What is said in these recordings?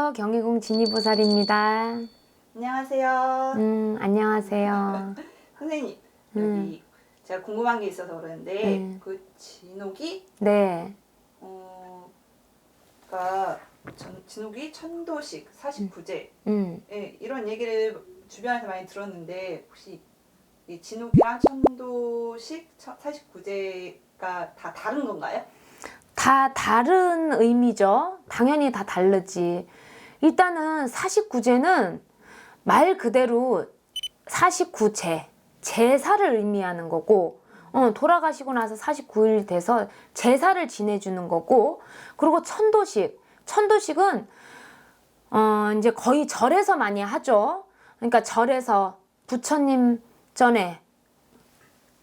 안녕하세요. 경희궁 진희보살입니다. 안녕하세요. 안녕하세요. 선생님, 여기 제가 궁금한 게 있어서 그러는데 그 진옥이 네. 진옥이 천도식 49제 예, 이런 얘기를 주변에서 많이 들었는데 혹시 이 진옥이랑 천도식 49제가 다 다른 건가요? 다 다른 의미죠. 당연히 다 다르지. 일단은 49제는 말 그대로 49제, 제사를 의미하는 거고, 돌아가시고 나서 49일 돼서 제사를 지내주는 거고, 그리고 천도식은 이제 거의 절에서 많이 하죠. 그러니까 절에서 부처님 전에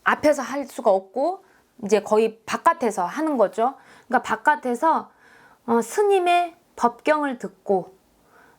앞에서 할 수가 없고 이제 거의 바깥에서 하는 거죠. 그러니까 바깥에서 스님의 법경을 듣고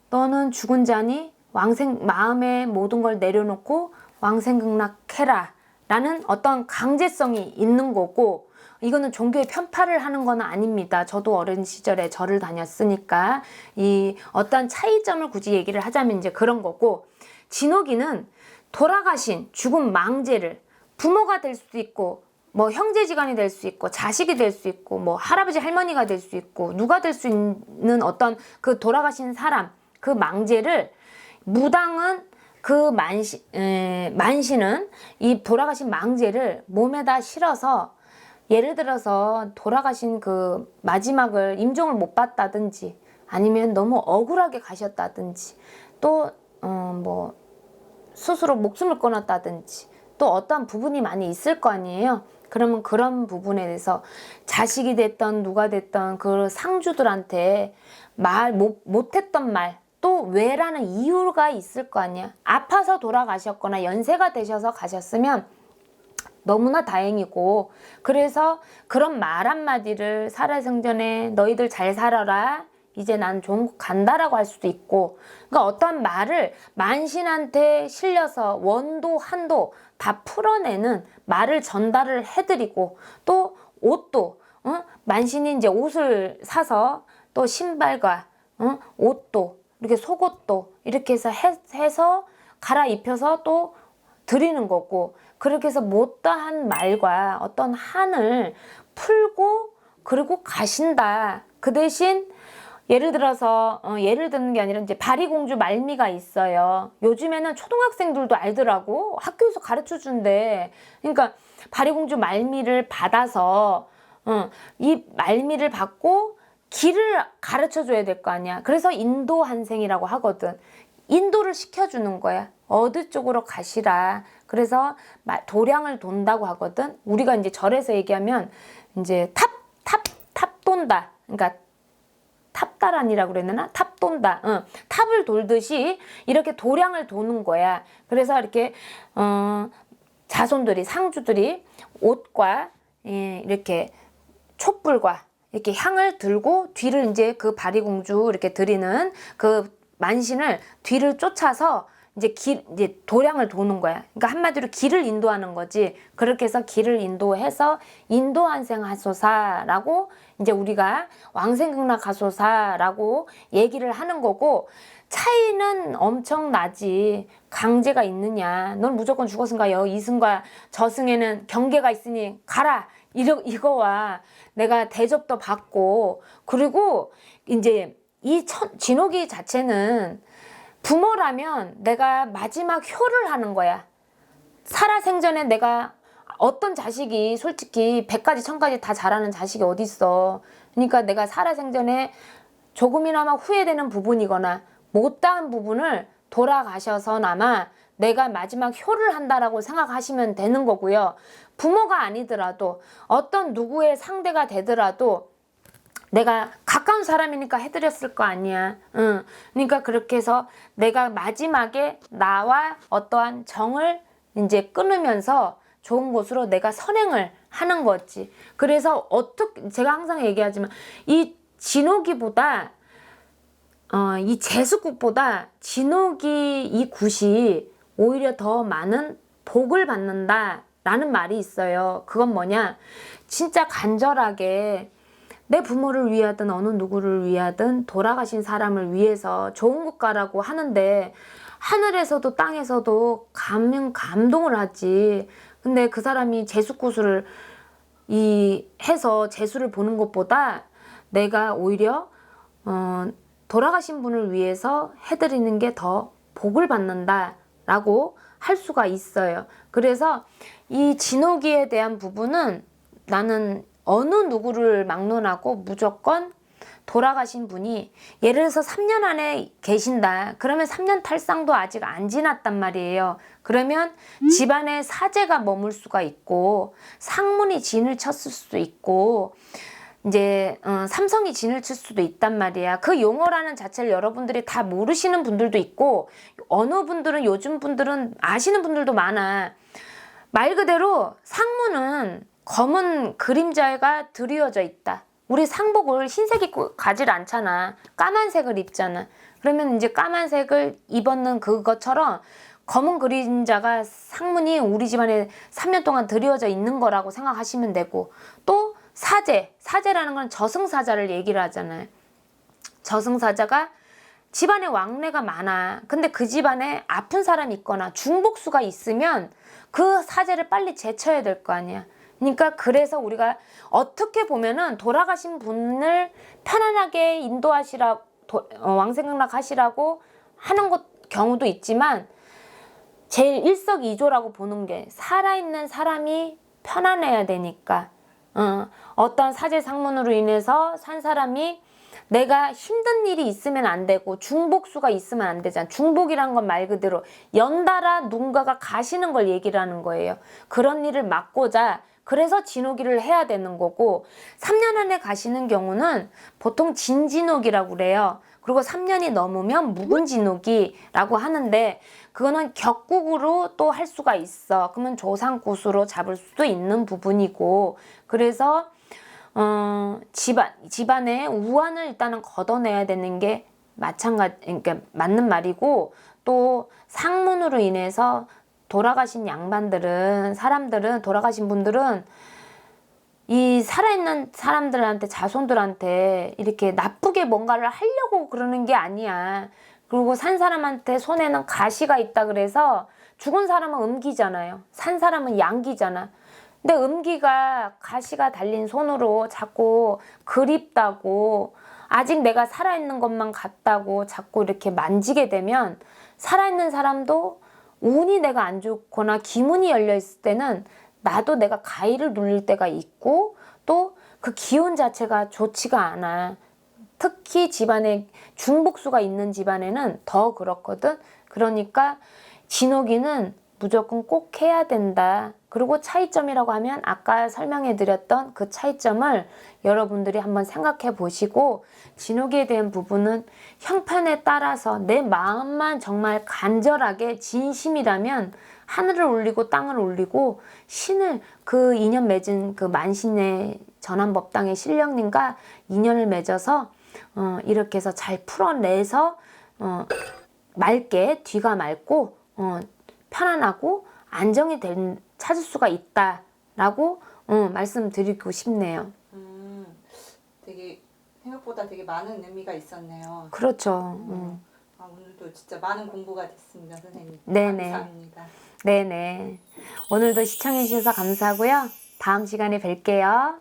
너는 죽은 자니 마음의 모든 걸 내려놓고 왕생극락해라 라는 어떤 강제성이 있는 거고, 이거는 종교의 편파를 하는 건 아닙니다. 저도 어린 시절에 절을 다녔으니까 이 어떤 차이점을 굳이 얘기를 하자면 이제 그런 거고, 진옥이는 돌아가신 죽은 망제를 부모가 될 수도 있고 뭐 형제지간이 될 수 있고 자식이 될 수 있고 뭐 할아버지 할머니가 될 수 있고 누가 될 수 있는 어떤 그 돌아가신 사람, 그 망제를 무당은 그 만신은 이 돌아가신 망제를 몸에다 실어서, 예를 들어서 돌아가신 그 마지막을 임종을 못 봤다든지 아니면 너무 억울하게 가셨다든지 또 뭐 스스로 목숨을 끊었다든지 또 어떤 부분이 많이 있을 거 아니에요. 그러면 그런 부분에 대해서 자식이 됐던 누가 됐던 그 상주들한테 못했던 말, 또 왜라는 이유가 있을 거 아니야. 아파서 돌아가셨거나 연세가 되셔서 가셨으면 너무나 다행이고, 그래서 그런 말 한마디를 살아생전에 너희들 잘 살아라, 이제 난 좋은 곳 간다라고 할 수도 있고, 그러니까 어떤 말을 만신한테 실려서 원도 한도 다 풀어내는 말을 전달을 해드리고, 또 옷도 만신이 이제 옷을 사서 또 신발과 옷도 이렇게 속옷도 이렇게 해서 갈아입혀서 또 드리는 거고, 그렇게 해서 못다한 말과 어떤 한을 풀고 그리고 가신다. 그 대신 예를 들어서 예를 드는 게 아니라 이제 바리공주 말미가 있어요. 요즘에는 초등학생들도 알더라고. 학교에서 가르쳐 준대. 그러니까 바리공주 말미를 받아서 이 말미를 받고 길을 가르쳐 줘야 될 거 아니야. 그래서 인도한생이라고 하거든. 인도를 시켜주는 거야. 어느 쪽으로 가시라. 그래서 도량을 돈다고 하거든. 우리가 이제 절에서 얘기하면 이제 탑 돈다. 그러니까 탑다란이라고 그랬나? 탑 돈다. 탑을 돌듯이 이렇게 도량을 도는 거야. 그래서 이렇게 자손들이, 상주들이 옷과 이렇게 촛불과 이렇게 향을 들고 뒤를 이제 그 바리공주 이렇게 드리는 그 만신을 뒤를 쫓아서 이제 도량을 도는 거야. 그러니까 한마디로 길을 인도하는 거지. 그렇게 해서 길을 인도해서 인도한생 하소사라고 이제 우리가 왕생극락 하소사라고 얘기를 하는 거고, 차이는 엄청나지. 강제가 있느냐. 넌 무조건 죽었은가 이승과 저승에는 경계가 있으니 가라. 이거와 내가 대접도 받고, 그리고 이제 이 진옥이 자체는 부모라면 내가 마지막 효를 하는 거야. 살아생전에 내가 어떤 자식이 솔직히 100가지 1000가지 다 잘하는 자식이 어딨어. 그러니까 내가 살아생전에 조금이나마 후회되는 부분이거나 못다한 부분을 돌아가셔서나마 내가 마지막 효를 한다라고 생각하시면 되는 거고요. 부모가 아니더라도 어떤 누구의 상대가 되더라도 내가 가까운 사람이니까 해드렸을 거 아니야. 그러니까 그렇게 해서 내가 마지막에 나와 어떠한 정을 이제 끊으면서 좋은 곳으로 내가 선행을 하는 거지. 그래서 제가 항상 얘기하지만 이 진옥이보다 이 제수국보다 진옥이 이 굿이 오히려 더 많은 복을 받는다 라는 말이 있어요. 그건 뭐냐, 진짜 간절하게 내 부모를 위하든 어느 누구를 위하든 돌아가신 사람을 위해서 좋은 국가라고 하는데 하늘에서도 땅에서도 감동을 하지. 근데 그 사람이 제수구슬을 해서 제수를 보는 것보다 내가 오히려 돌아가신 분을 위해서 해드리는 게 더 복을 받는다라고 할 수가 있어요. 그래서 이 진호기에 대한 부분은 나는 어느 누구를 막론하고 무조건 돌아가신 분이 예를 들어서 3년 안에 계신다. 그러면 3년 탈상도 아직 안 지났단 말이에요. 그러면 집안에 사재가 머물 수가 있고 상문이 진을 쳤을 수도 있고 이제 삼성이 진을 칠 수도 있단 말이야. 그 용어라는 자체를 여러분들이 다 모르시는 분들도 있고 어느 분들은 요즘 분들은 아시는 분들도 많아. 말 그대로 상문은 검은 그림자가 드리워져 있다. 우리 상복을 흰색 입고 가질 않잖아. 까만색을 입잖아. 그러면 이제 까만색을 입었는 그것처럼 검은 그림자가 상문이 우리 집안에 3년 동안 드리워져 있는 거라고 생각하시면 되고 또 사제라는 건 저승사자를 얘기를 하잖아요. 저승사자가 집안에 왕래가 많아. 근데 그 집안에 아픈 사람이 있거나 중복수가 있으면 그 사제를 빨리 제쳐야 될 거 아니야. 그러니까 그래서 우리가 어떻게 보면은 돌아가신 분을 편안하게 왕생각락 하시라고 하는 경우도 있지만 제일 일석이조라고 보는 게 살아있는 사람이 편안해야 되니까 어떤 사제 상문으로 인해서 산 사람이 내가 힘든 일이 있으면 안 되고 중복수가 있으면 안 되잖아. 중복이란 건 말 그대로 연달아 누군가가 가시는 걸 얘기를 하는 거예요. 그런 일을 막고자 그래서 진호기를 해야 되는 거고 3년 안에 가시는 경우는 보통 진진호기라고 그래요. 그리고 3년이 넘으면 묵은진호기라고 하는데 그거는 격국으로 또 할 수가 있어. 그러면 조상굿으로 잡을 수도 있는 부분이고 그래서 집안에 우환을 일단은 걷어내야 되는 게 그러니까 맞는 말이고 또 상문으로 인해서 돌아가신 돌아가신 분들은 이 살아있는 사람들한테 자손들한테 이렇게 나쁘게 뭔가를 하려고 그러는 게 아니야. 그리고 산 사람한테 손에는 가시가 있다 그래서 죽은 사람은 음기잖아요. 산 사람은 양기잖아. 근데 음기가 가시가 달린 손으로 자꾸 그립다고 아직 내가 살아있는 것만 같다고 자꾸 이렇게 만지게 되면 살아있는 사람도 운이 내가 안 좋거나 기문이 열려 있을 때는 나도 내가 가위를 눌릴 때가 있고 또 그 기운 자체가 좋지가 않아. 특히 집안에 중복수가 있는 집안에는 더 그렇거든. 그러니까 진호기는 무조건 꼭 해야 된다. 그리고 차이점이라고 하면 아까 설명해 드렸던 그 차이점을 여러분들이 한번 생각해 보시고 진호기에 대한 부분은 형편에 따라서 내 마음만 정말 간절하게 진심이라면 하늘을 올리고 땅을 올리고 신을 그 인연 맺은 그 만신의 전환법당의 신령님과 인연을 맺어서 이렇게 해서 잘 풀어내서 뒤가 맑고 편안하고 안정이 찾을 수가 있다라고 말씀드리고 싶네요. 되게 생각보다 되게 많은 의미가 있었네요. 그렇죠. 오늘도 진짜 많은 공부가 됐습니다, 선생님. 네네. 감사합니다. 네네. 오늘도 시청해 주셔서 감사하고요. 다음 시간에 뵐게요.